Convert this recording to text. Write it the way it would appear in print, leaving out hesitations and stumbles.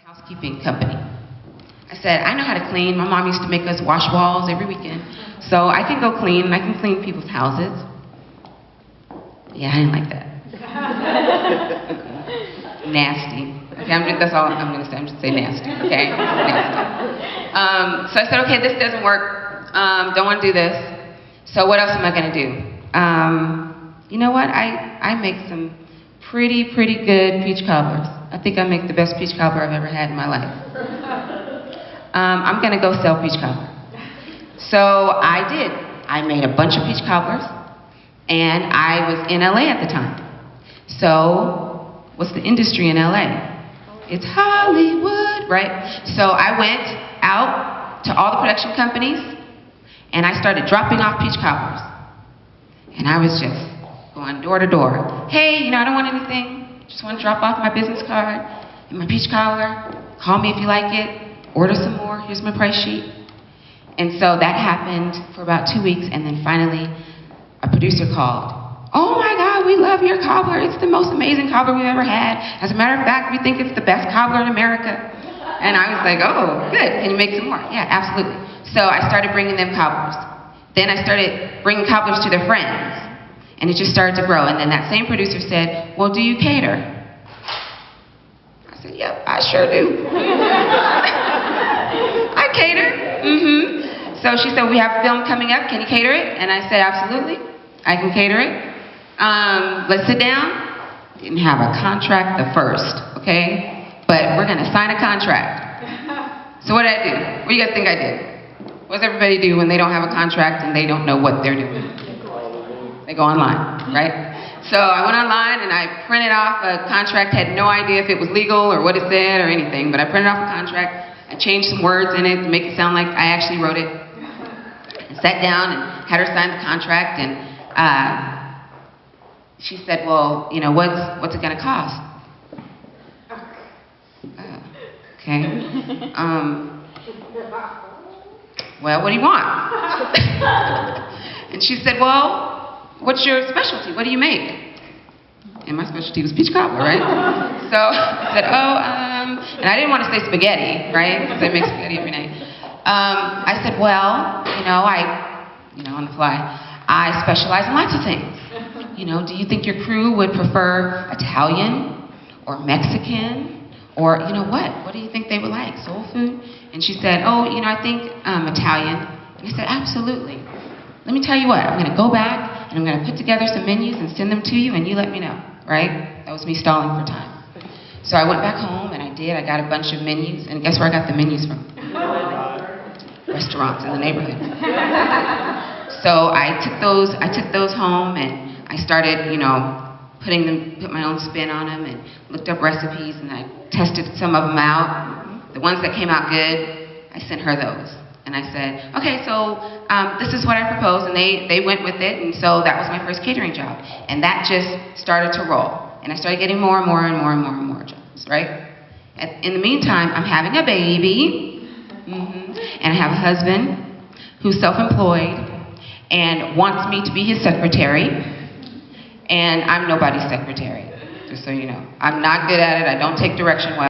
housekeeping company. I said, I know how to clean. My mom used to make us wash walls every weekend. So I can go clean, and I can clean people's houses. Yeah, I didn't like that. Nasty. Okay, that's all I'm going to say. I'm just saying nasty, okay? Nasty. So I said, okay, this doesn't work. Don't want to do this. So what else am I going to do? You know what? I make some pretty good peach cobblers. I think I make the best peach cobbler I've ever had in my life. I'm going to go sell peach cobbler. So I did. I made a bunch of peach cobblers, and I was in LA at the time. So what's the industry in LA? It's Hollywood, right? So I went out to all the production companies, and I started dropping off peach cobblers. And I was just going door to door. Hey, I don't want anything. Just want to drop off my business card and my peach cobbler. Call me if you like it. Order some more. Here's my price sheet. And so that happened for about 2 weeks, and then finally a producer called. Oh my God, we love your cobbler. It's the most amazing cobbler we've ever had. As a matter of fact, we think it's the best cobbler in America. And I was like, oh, good. Can you make some more? Yeah, absolutely. So I started bringing them cobblers. Then I started bringing cobblers to their friends. And it just started to grow. And then that same producer said, well, do you cater? I said, yep, I sure do. I cater. So she said, we have a film coming up. Can you cater it? And I said, absolutely. I can cater it. Let's sit down. Didn't have a contract the first, okay? But we're going to sign a contract. So what did I do? What do you guys think I did? What does everybody do when they don't have a contract and they don't know what they're doing? They go online, right? So I went online and I printed off a contract, had no idea if it was legal or what it said or anything, but I printed off a contract. I changed some words in it to make it sound like I actually wrote it. And sat down and had her sign the contract, and she said, well, what's it going to cost? Okay. Well, what do you want? And she said, well, what's your specialty? What do you make? And my specialty was peach cobbler, right? So I said, and I didn't want to say spaghetti, right? Because I make spaghetti every night. I said, well, on the fly, I specialize in lots of things. Do you think your crew would prefer Italian or Mexican or, what? What do you think they would like? Soul food? And she said, I think Italian. And I said, absolutely. Let me tell you what, I'm going to go back and I'm going to put together some menus and send them to you, and you let me know, right? That was me stalling for time. So I went back home and I got a bunch of menus, and guess where I got the menus from? Restaurants in the neighborhood. So I took those home, and I started, put my own spin on them and looked up recipes, and I tested some of them out. The ones that came out good, I sent her those. And I said, okay, so this is what I propose, and they went with it, and so that was my first catering job. And that just started to roll. And I started getting more and more jobs, right? In the meantime, I'm having a baby, and I have a husband who's self-employed and wants me to be his secretary, and I'm nobody's secretary, just so you know. I'm not good at it. I don't take direction well.